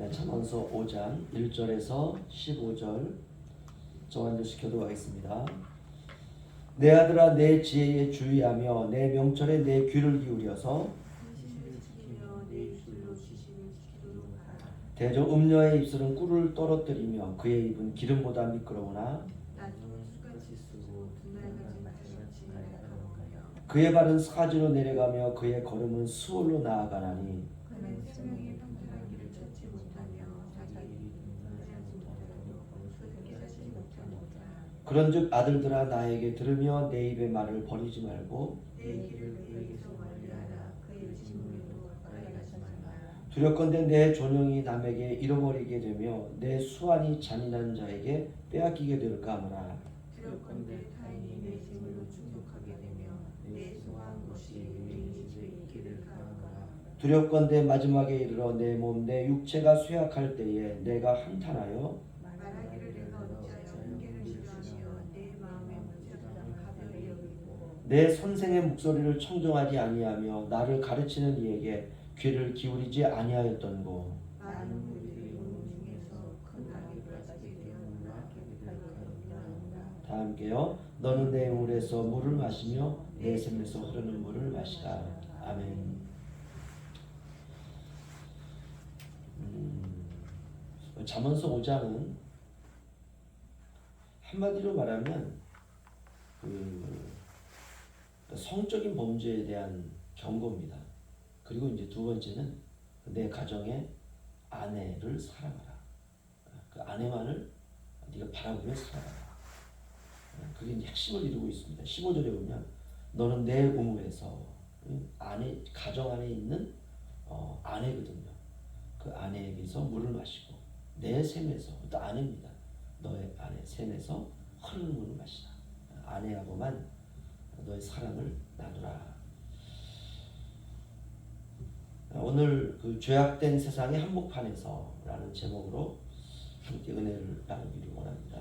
잠언서 5장 1절에서 15절 정한절 시켜도록 하겠습니다. 내 아들아 내 지혜에 주의하며 내 명철에 내 귀를 기울여서 대저 음녀의 입술은 꿀을 떨어뜨리며 그의 입은 기름보다 미끄러우나 그의 발은 사지로 내려가며 그의 걸음은 수월로 나아가나니 그런즉 아들들아 나에게 들으며 내 입의 말을 버리지 말고 두렵건대 내 존영이 남에게 잃어버리게 되며 내 수완이 잔인한 자에게 빼앗기게 될까 하노라. 두렵건대 타인이 내 재물로 충족하게 되며 내 소한 것이 유익이 있게 될까 하노라. 두렵건대 마지막에 이르러 내 몸 내 육체가 쇠약할 때에 내가 한탄하여 말하기를 내가 어찌하여 훈계를 싫어하며 내 마음의 문제를 가벼이 여기고 내 선생의 목소리를 청정하지 아니하며 나를 가르치는 이에게 귀를 기울이지 아니하였던고. 많은 무리들이 온 중에서 큰 악이 벌어지게 되었노라. 다 함께요. 너는 내 물에서 물을 마시며 내 샘에서 흐르는 물을 마시라. 아멘. 잠언서 5장은 한마디로 말하면 성적인 범죄에 대한 경고입니다. 그리고 이제 두 번째는 내 가정의 아내를 사랑하라. 그 아내만을 네가 바라보며 살아가라. 그게 핵심을 이루고 있습니다. 15절에 보면 너는 내 우물에서 아내 가정 안에 있는 아내거든요. 그 아내에게서 물을 마시고 내 샘에서 또 아내입니다. 너의 아내 샘에서 흐르는 물을 마시라. 아내하고만 너의 사랑을 나누라. 오늘 그 죄악된 세상의 한복판에서라는 제목으로 함께 은혜를 나누기를 원합니다.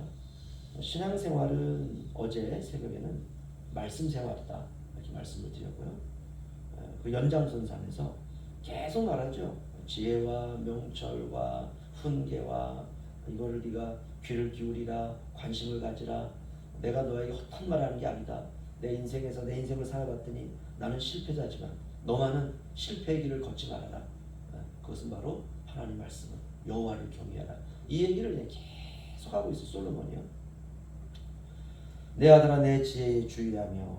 신앙생활은 어제 새벽에는 말씀생활이다 이렇게 말씀을 드렸고요. 그 연장선상에서 계속 말하죠. 지혜와 명철과 훈계와 이거를 네가 귀를 기울이라, 관심을 가지라. 내가 너에게 헛한 말하는 게 아니다. 내 인생에서 내 인생을 살아봤더니 나는 실패자지만 너만은 실패의 길을 걷지 말아라. 그것은 바로 하나님 말씀은 여호와를 경외하라. 이 얘기를 계속 하고 있어 솔로몬이요. 내 아들아 내 지혜에 주의하며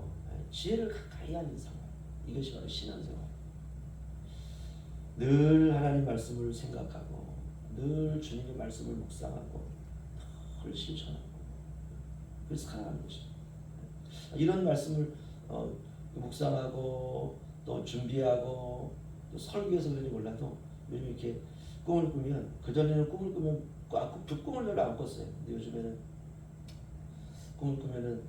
지혜를 가까이 하는 생활. 이것이 바로 신앙생활. 늘 하나님 말씀을 생각하고 늘 주님의 말씀을 묵상하고 늘 실천하고 그래서 살아가는 것입니다. 이런 말씀을 묵상하고 또 준비하고 또 설교해서 그런지 몰라도 요즘 이렇게 꿈을 꾸면 그전에는 꿈을 꾸면 꿈을 별로 안 꿨어요. 근데 요즘에는 꿈을 꾸면은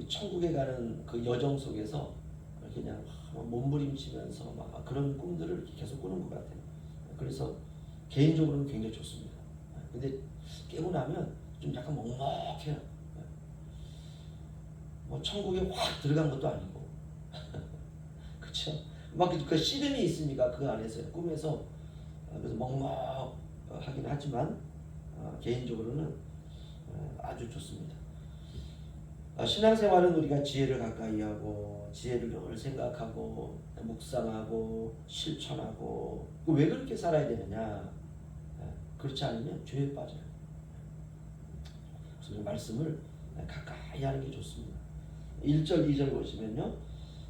천국에 가는 그 여정 속에서 그냥 몸부림치면서 막 그런 꿈들을 계속 꾸는 것 같아요. 그래서 개인적으로는 굉장히 좋습니다. 근데 깨고 나면 좀 약간 먹먹해요. 뭐 천국에 확 들어간 것도 아니고 그렇죠? 막 그 씨름이 있으니까 그 안에서 꿈에서 그래서 먹먹하긴 하지만 개인적으로는 아주 좋습니다. 신앙생활은 우리가 지혜를 가까이 하고 지혜를 늘 생각하고 묵상하고 실천하고 왜 그렇게 살아야 되느냐? 그렇지 않으면 죄에 빠져요. 그래서 말씀을 가까이 하는 게 좋습니다. 1절 2절 보시면요.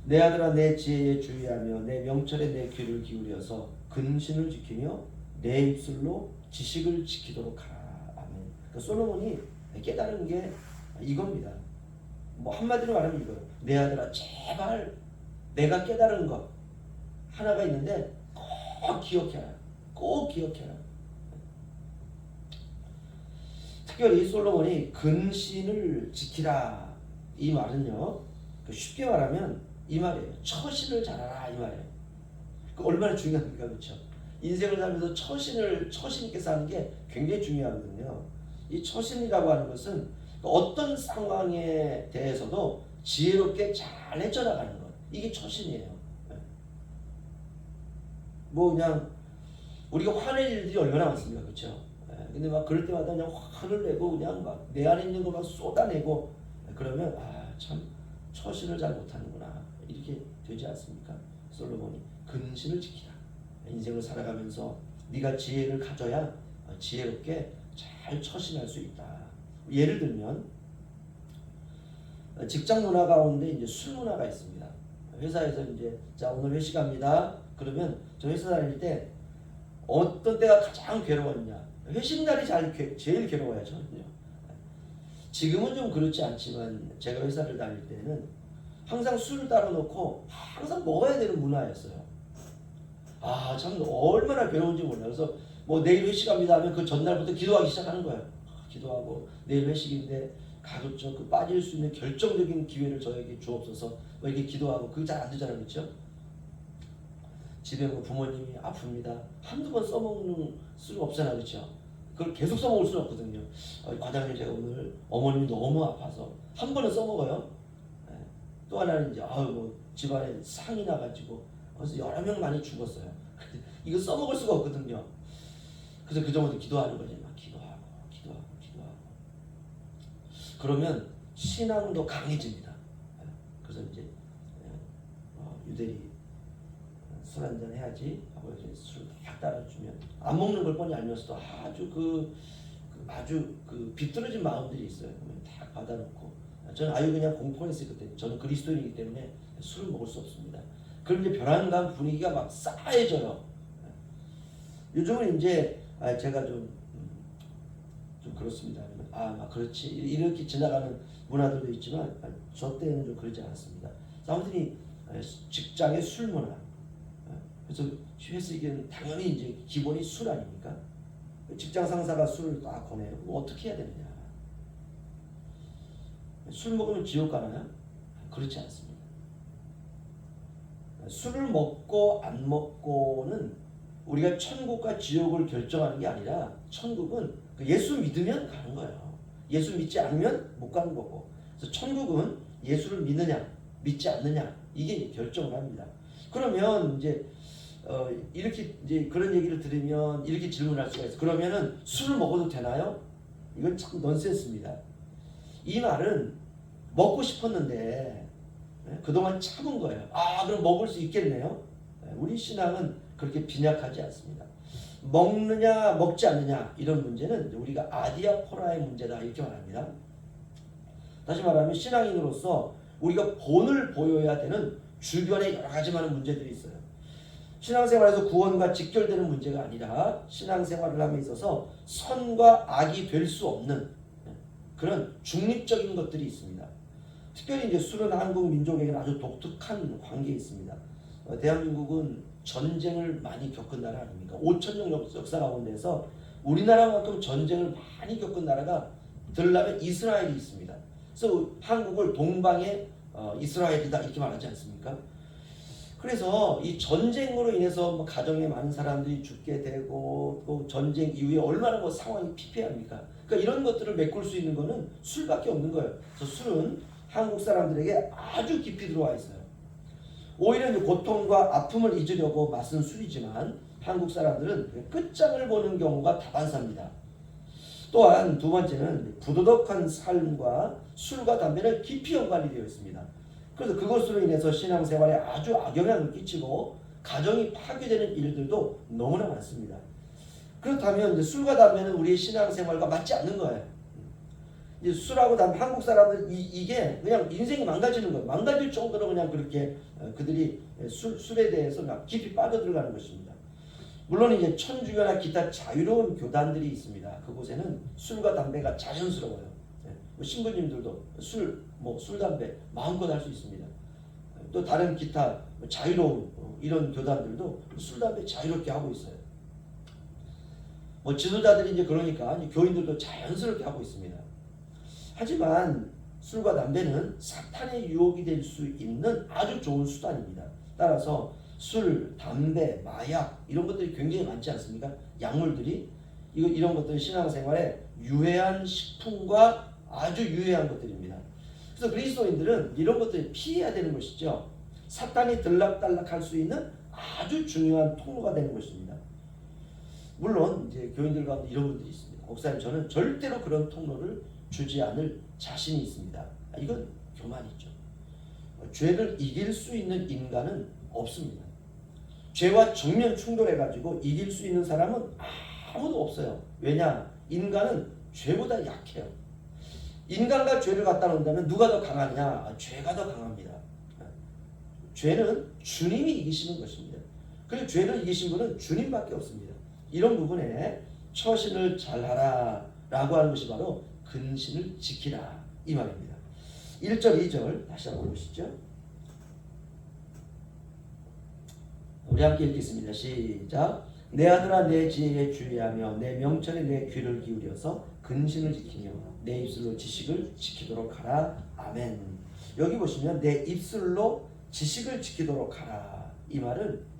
내 아들아 내 지혜에 주의하며 내 명철에 내 귀를 기울여서 근신을 지키며 내 입술로 지식을 지키도록 하라. 아멘. 그러니까 솔로몬이 깨달은 게 이겁니다. 뭐 한마디로 말하면 이거예요. 내 아들아 제발 내가 깨달은 것 하나가 있는데 꼭 기억해라. 꼭 기억해라. 특별히 솔로몬이 근신을 지키라 이 말은요. 쉽게 말하면 이 말이에요. 처신을 잘하라 이 말이에요. 그 얼마나 중요합니까, 그렇죠? 인생을 살면서 처신 있게 사는 게 굉장히 중요하거든요. 이 처신이라고 하는 것은 어떤 상황에 대해서도 지혜롭게 잘 헤쳐나가는 것. 이게 처신이에요. 뭐 그냥 우리가 화낼 일들이 얼마나 많습니까, 그렇죠? 근데 막 그럴 때마다 그냥 화를 내고 그냥 막 내 안에 있는 거 막 쏟아내고 그러면 참 처신을 잘 못하는구나 이렇게 되지 않습니까? 솔로몬이 근신을 지키라. 인생을 살아가면서 네가 지혜를 가져야 지혜롭게 잘 처신할 수 있다. 예를 들면 직장 문화 가운데 이제 술 문화가 있습니다. 회사에서 이제 자 오늘 회식합니다. 그러면 저 회사 다닐 때 어떤 때가 가장 괴로웠냐? 회식 날이 제일 괴로워요, 저는요. 지금은 좀 그렇지 않지만 제가 회사를 다닐 때는 항상 술을 따로 놓고 항상 먹어야 되는 문화였어요. 참 얼마나 괴로운지 몰라요. 그래서 뭐 내일 회식합니다 하면 그 전날부터 기도하기 시작하는 거예요. 기도하고 내일 회식인데 가급적 그 빠질 수 있는 결정적인 기회를 저에게 주옵소서 뭐 이렇게 기도하고 그게 잘 안 되잖아요, 그렇죠? 집에 뭐 부모님이 아픕니다. 한두 번 써먹는 수는 없잖아, 그렇죠? 그걸 계속 써먹을 수는 없거든요. 과장님 제가 오늘 어머님이 너무 아파서 한 번은 써먹어요. 또 하나는 이제 뭐 집안에 상이 나가지고 그래서 여러 명 많이 죽었어요. 이거 써먹을 수가 없거든요. 그래서 그 정도 기도하는 거지. 막 기도하고. 그러면 신앙도 강해집니다. 그래서 이제 유대리 술 한잔 해야지 하고 이제 술 딱 따라주면 안 먹는 걸 뻔히 알면서도 아주 비뚤어진 마음들이 있어요. 딱 받아놓고 저는 그냥 공포했어요 그때. 저는 그리스도인이기 때문에 술을 먹을 수 없습니다. 그럼 이제 벼랑간 분위기가 막 싸해져요. 요즘은 이제 제가 좀 그렇습니다. 막 그렇지 이렇게 지나가는 문화들도 있지만 저 때는 좀 그러지 않았습니다. 아무튼 직장의 술 문화. 그래서 회식은 당연히 이제 기본이 술 아닙니까? 직장 상사가 술을 딱 권해요. 그럼 어떻게 해야 되느냐? 술 먹으면 지옥 가나요? 그렇지 않습니다. 술을 먹고 안 먹고는 우리가 천국과 지옥을 결정하는 게 아니라 천국은 예수 믿으면 가는 거예요. 예수 믿지 않으면 못 가는 거고. 그래서 천국은 예수를 믿느냐 믿지 않느냐 이게 결정을 합니다. 그러면 이제 이렇게 이제 그런 얘기를 들으면 이렇게 질문할 수가 있어요. 그러면은 술을 먹어도 되나요? 이건 참 넌센스입니다. 이 말은 먹고 싶었는데 그동안 참은 거예요. 그럼 먹을 수 있겠네요. 우리 신앙은 그렇게 빈약하지 않습니다. 먹느냐 먹지 않느냐 이런 문제는 우리가 아디아포라의 문제다 이렇게 말합니다. 다시 말하면 신앙인으로서 우리가 본을 보여야 되는 주변에 여러 가지 많은 문제들이 있어요. 신앙생활에서 구원과 직결되는 문제가 아니라 신앙생활을 함에 있어서 선과 악이 될 수 없는 그런 중립적인 것들이 있습니다. 특별히 이제 술은 한국 민족에게는 아주 독특한 관계에 있습니다. 대한민국은 전쟁을 많이 겪은 나라 아닙니까? 5,000년 역사 가운데서 우리나라만큼 전쟁을 많이 겪은 나라가 들라면 이스라엘이 있습니다. 그래서 한국을 동방의 이스라엘이다 이렇게 말하지 않습니까? 그래서 이 전쟁으로 인해서 가정에 많은 사람들이 죽게 되고 또 전쟁 이후에 얼마나 상황이 피폐합니까? 그러니까 이런 것들을 메꿀 수 있는 거는 술밖에 없는 거예요. 그래서 술은 한국 사람들에게 아주 깊이 들어와 있어요. 오히려 이제 고통과 아픔을 잊으려고 마신 술이지만 한국 사람들은 끝장을 보는 경우가 다반사입니다. 또한 두 번째는 부도덕한 삶과 술과 담배는 깊이 연관이 되어 있습니다. 그래서 그것으로 인해서 신앙생활에 아주 악영향을 끼치고 가정이 파괴되는 일들도 너무나 많습니다. 그렇다면 이제 술과 담배는 우리의 신앙생활과 맞지 않는 거예요. 이제 술하고 담배 한국 사람들 이게 그냥 인생이 망가지는 거예요. 망가질 정도로 그냥 그렇게 그들이 술에 대해서 막 깊이 빠져들어가는 것입니다. 물론 이제 천주교나 기타 자유로운 교단들이 있습니다. 그곳에는 술과 담배가 자연스러워요. 신부님들도 술, 담배 마음껏 할 수 있습니다. 또 다른 기타 자유로운 이런 교단들도 술, 담배 자유롭게 하고 있어요. 지도자들이 이제 그러니까 교인들도 자연스럽게 하고 있습니다. 하지만 술과 담배는 사탄의 유혹이 될 수 있는 아주 좋은 수단입니다. 따라서 술, 담배, 마약 이런 것들이 굉장히 많지 않습니까? 약물들이 이런 것들은 신앙생활에 유해한 식품과 아주 유해한 것들입니다. 그래서 그리스도인들은 이런 것들을 피해야 되는 것이죠. 사탄이 들락달락할 수 있는 아주 중요한 통로가 되는 것입니다. 물론 이제 교인들 가운데 이런 분들이 있습니다. 목사님, 저는 절대로 그런 통로를 주지 않을 자신이 있습니다. 이건 교만이죠. 죄를 이길 수 있는 인간은 없습니다. 죄와 정면 충돌해가지고 이길 수 있는 사람은 아무도 없어요. 왜냐? 인간은 죄보다 약해요. 인간과 죄를 갖다 놓는다면 누가 더 강하냐? 죄가 더 강합니다. 죄는 주님이 이기시는 것입니다. 그리고 죄를 이기신 분은 주님밖에 없습니다. 이런 부분에 처신을 잘하라 라고 하는 것이 바로 근신을 지키라 이 말입니다. 1절 2절 다시 한번 보시죠. 우리 함께 읽겠습니다. 시작. 내 아들아 내 지혜에 주의하며 내 명철에 내 귀를 기울여서 근신을 지키며 내 입술로 지식을 지키도록 하라. 아멘. 여기 보시면 내 입술로 지식을 지키도록 하라. 이 말은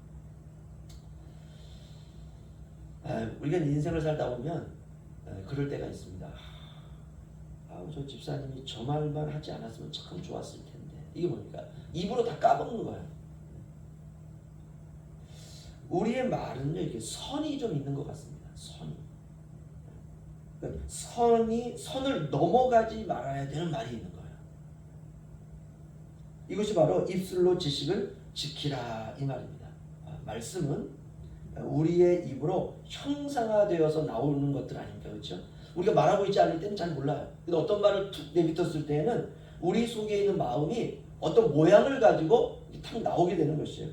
우리가 인생을 살다 보면 그럴 때가 있습니다. 저 집사님이 저 말만 하지 않았으면 참 좋았을 텐데. 이게 뭡니까? 입으로 다 까먹는 거예요. 우리의 말은요, 이게 선이 좀 있는 것 같습니다. 선을 넘어가지 말아야 되는 말이 있는 거예요. 이것이 바로 입술로 지식을 지키라 이 말입니다. 말씀은 우리의 입으로 형상화되어서 나오는 것들 아닙니까? 그렇죠? 우리가 말하고 있지 않을 때는 잘 몰라요. 근데 어떤 말을 툭 내뱉었을 때는 우리 속에 있는 마음이 어떤 모양을 가지고 탁 나오게 되는 것이에요.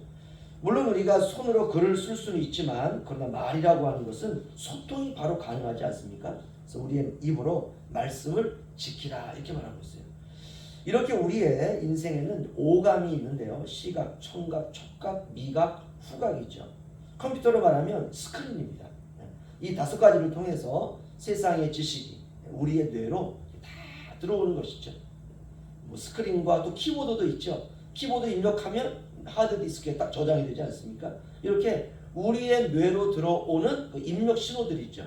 물론 우리가 손으로 글을 쓸 수는 있지만 그러나 말이라고 하는 것은 소통이 바로 가능하지 않습니까? 그래서 우리의 입으로 말씀을 지키라 이렇게 말하고 있어요. 이렇게 우리의 인생에는 오감이 있는데요. 시각, 청각, 촉각, 미각, 후각이죠. 컴퓨터로 말하면 스크린입니다. 이 5가지를 통해서 세상의 지식이 우리의 뇌로 다 들어오는 것이죠. 뭐 스크린과 또 키보드도 있죠. 키보드 입력하면 하드디스크에 딱 저장이 되지 않습니까? 이렇게 우리의 뇌로 들어오는 그 입력 신호들이 있죠.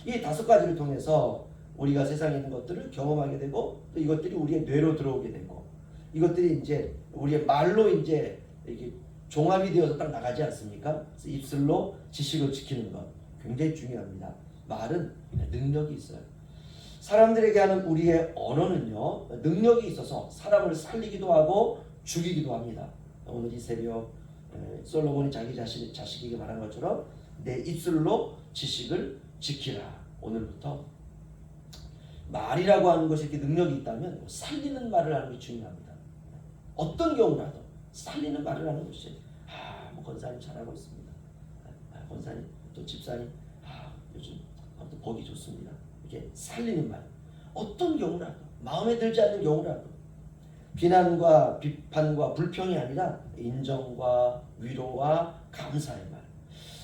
이 5가지를 통해서 우리가 세상에 있는 것들을 경험하게 되고 또 이것들이 우리의 뇌로 들어오게 되고 이것들이 이제 우리의 말로 이제 이렇게 종합이 되어서 딱 나가지 않습니까? 그래서 입술로 지식을 지키는 것 굉장히 중요합니다. 말은 능력이 있어요. 사람들에게 하는 우리의 언어는요, 능력이 있어서 사람을 살리기도 하고 죽이기도 합니다. 오늘 이 새벽 솔로몬이 자기 자식에게 말한 것처럼 내 입술로 지식을 지키라. 오늘부터 말이라고 하는 것이 이렇게 능력이 있다면 살리는 말을 하는 게 중요합니다. 어떤 경우라도 살리는 말을 하는 것이 뭐 권사님 잘하고 있습니다. 권사님 또 집사님 요즘 아무튼 보기 좋습니다. 이렇게 살리는 말. 어떤 경우라도 마음에 들지 않는 경우라도 비난과 비판과 불평이 아니라 인정과 위로와 감사의 말.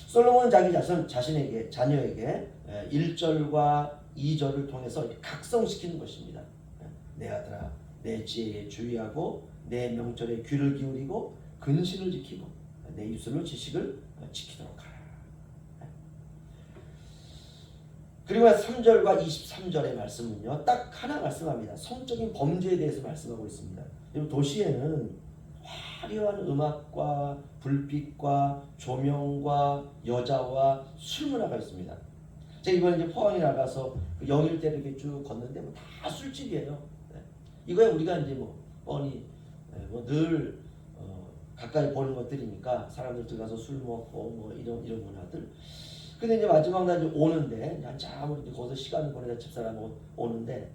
솔로몬은 자기 자신에게 자녀에게 1절과 2절을 통해서 각성시키는 것입니다. 내 아들아 내 지혜에 주의하고 내 명철에 귀를 기울이고 근신을 지키고 내 입술로 지식을 지키도록 하라. 그리고 3절과 23절의 말씀은요, 딱 하나 말씀합니다. 성적인 범죄에 대해서 말씀하고 있습니다. 도시에는 화려한 음악과 불빛과 조명과 여자와 술 문화가 있습니다. 제가 이번에 이제 포항에 나가서 그 영일대를 이렇게 쭉 걷는데 다 술집이에요. 이거야 우리가 이제 뻔히 늘 가까이 보는 것들이니까 사람들 들어가서 술 먹고 이런 문화들. 근데 이제 마지막 날 오는데 한참 우리 거기서 시간을 보내다 집사람 오는데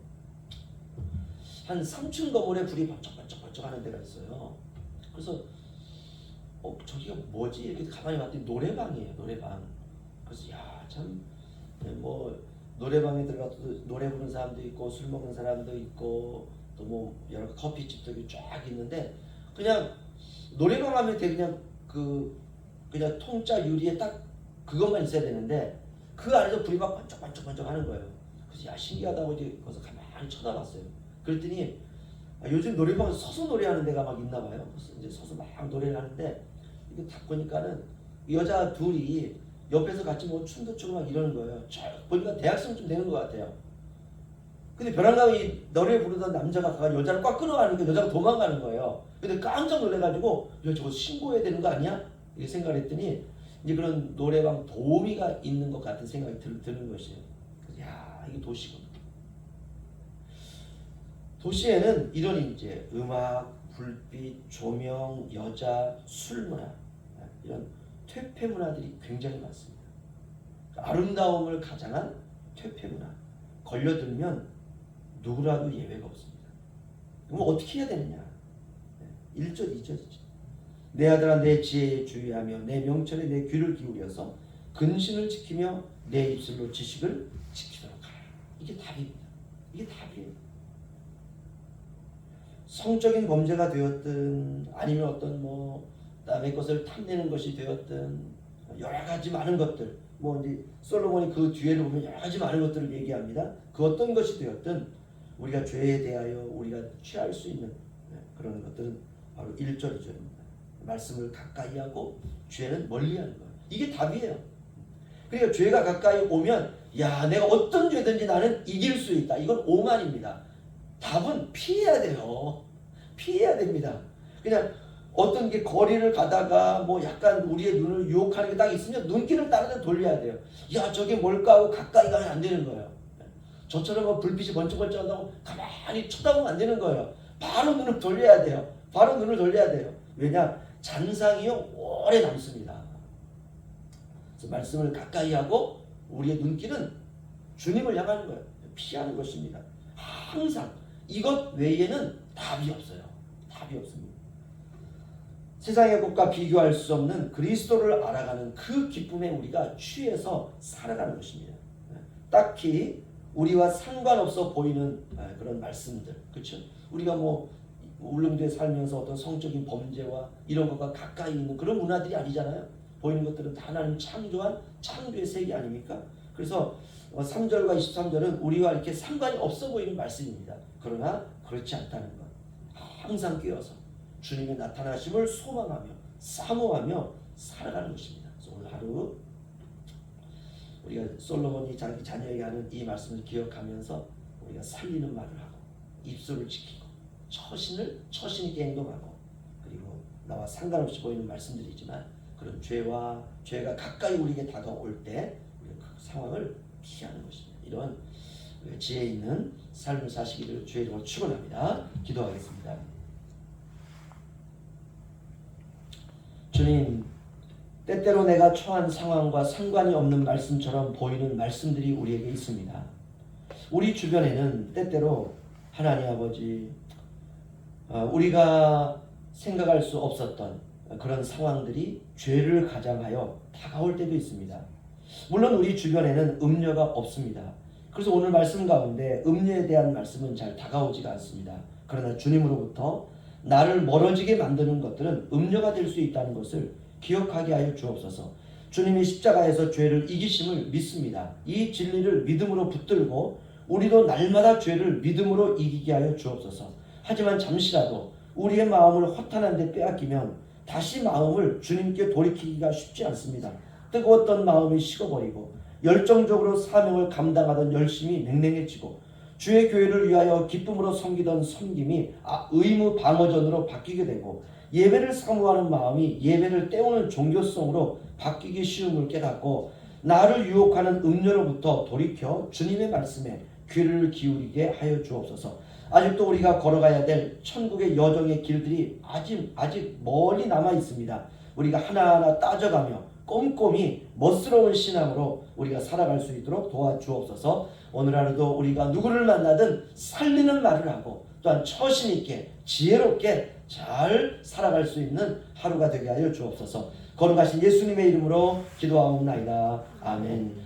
한 3층 건물에 불이 번쩍번쩍 하는 데가 있어요. 그래서 저기가 뭐지? 이렇게 가만히 봤더니 노래방이에요. 노래방. 그래서 참 노래방에 들어가서 노래 부르는 사람도 있고 술 먹는 사람도 있고 또 여러 커피집도 쫙 있는데 그냥 노래방 하면 되게 그냥 통짜 유리에 딱 그것만 있어야 되는데 그 안에서 불이 막 번쩍번쩍 하는 거예요. 그래서 신기하다고 이제 거기서 가만히 쳐다봤어요. 그랬더니 요즘 노래방에서 서서 노래하는 데가 막 있나 봐요. 그래서 이제 서서 막 노래를 하는데 이거 딱 보니까는 여자 둘이 옆에서 같이 춤도 추고 막 이러는 거예요. 보니까 대학생쯤 되는 것 같아요. 근데 벼랑감이 노래 부르던 남자가 여자를 꽉 끌어가니까 여자가 도망가는 거예요. 근데 깜짝 놀래가지고 저거 신고해야 되는 거 아니야? 이렇게 생각을 했더니 이제 그런 노래방 도우미가 있는 것 같은 생각이 드는 것이에요. 야, 이게 도시구나. 도시에는 이런 이제 음악, 불빛, 조명, 여자, 술 문화, 이런 퇴폐 문화들이 굉장히 많습니다. 아름다움을 가장한 퇴폐 문화. 걸려들면 누구라도 예외가 없습니다. 그럼 어떻게 해야 되느냐? 1절, 2절이죠. 내 아들아 내 지혜에 주의하며 내 명철에 내 귀를 기울여서 근신을 지키며 내 입술로 지식을 지키도록 하라. 이게 답입니다. 이게 답이에요. 성적인 범죄가 되었든 아니면 어떤 남의 것을 탐내는 것이 되었든 여러 가지 많은 것들, 이제 솔로몬이 그 뒤에를 보면 여러 가지 많은 것들을 얘기합니다. 그 어떤 것이 되었든 우리가 죄에 대하여 우리가 취할 수 있는 그런 것들은 바로 1절, 2절입니다. 말씀을 가까이 하고 죄는 멀리 하는 거예요. 이게 답이에요. 그러니까 죄가 가까이 오면 야, 내가 어떤 죄든지 나는 이길 수 있다. 이건 오만입니다. 답은 피해야 돼요. 피해야 됩니다. 그냥 어떤 게 거리를 가다가 약간 우리의 눈을 유혹하는 게 딱 있으면 눈길을 다른 데 돌려야 돼요. 야, 저게 뭘까 하고 가까이 가면 안 되는 거예요. 저처럼 불빛이 번쩍번쩍 한다고 가만히 쳐다보면 안 되는 거예요. 바로 눈을 돌려야 돼요. 바로 눈을 돌려야 돼요. 왜냐? 잔상이요 오래 남습니다. 그래서 말씀을 가까이 하고 우리의 눈길은 주님을 향하는 거예요. 피하는 것입니다. 항상 이것 외에는 답이 없어요. 답이 없습니다. 세상의 것과 비교할 수 없는 그리스도를 알아가는 그 기쁨에 우리가 취해서 살아가는 것입니다. 딱히 우리와 상관없어 보이는 그런 말씀들, 그렇죠? 우리가 울릉도에 살면서 어떤 성적인 범죄와 이런 것과 가까이 있는 그런 문화들이 아니잖아요. 보이는 것들은 다 하나님 창조한 창조의 세계 아닙니까? 그래서 3절과 23절은 우리와 이렇게 상관이 없어 보이는 말씀입니다. 그러나 그렇지 않다는 것. 항상 끼어서 주님의 나타나심을 소망하며 사모하며 살아가는 것입니다. 그래서 오늘 하루 우리가 솔로몬이 자기 자녀에게 하는 이 말씀을 기억하면서 우리가 살리는 말을 하고 입술을 지키고 처신 있게 행동하고 그리고 나와 상관없이 보이는 말씀들이지만 그런 죄가 가까이 우리에게 다가올 때 우리가 그 상황을 피하는 것입니다. 이런 지혜 있는 삶을 사시기를 주의 이름으로 축원합니다. 기도하겠습니다. 주님, 때때로 내가 처한 상황과 상관이 없는 말씀처럼 보이는 말씀들이 우리에게 있습니다. 우리 주변에는 때때로 하나님 아버지 우리가 생각할 수 없었던 그런 상황들이 죄를 가장하여 다가올 때도 있습니다. 물론 우리 주변에는 음녀가 없습니다. 그래서 오늘 말씀 가운데 음녀에 대한 말씀은 잘 다가오지가 않습니다. 그러나 주님으로부터 나를 멀어지게 만드는 것들은 음녀가 될 수 있다는 것을 기억하게 하여 주옵소서. 주님이 십자가에서 죄를 이기심을 믿습니다. 이 진리를 믿음으로 붙들고 우리도 날마다 죄를 믿음으로 이기게 하여 주옵소서. 하지만 잠시라도 우리의 마음을 허탄한 데 빼앗기면 다시 마음을 주님께 돌이키기가 쉽지 않습니다. 뜨거웠던 마음이 식어버리고 열정적으로 사명을 감당하던 열심이 냉랭해지고 주의 교회를 위하여 기쁨으로 섬기던 섬김이 의무 방어전으로 바뀌게 되고 예배를 사모하는 마음이 예배를 때우는 종교성으로 바뀌기 쉬움을 깨닫고 나를 유혹하는 음료로부터 돌이켜 주님의 말씀에 귀를 기울이게 하여 주옵소서. 아직도 우리가 걸어가야 될 천국의 여정의 길들이 아직 멀리 남아 있습니다. 우리가 하나하나 따져가며 꼼꼼히 멋스러운 신앙으로 우리가 살아갈 수 있도록 도와주옵소서. 오늘 하루도 우리가 누구를 만나든 살리는 말을 하고 또한 처신 있게 지혜롭게 잘 살아갈 수 있는 하루가 되게 하여 주옵소서. 거룩하신 예수님의 이름으로 기도하옵나이다. 아멘.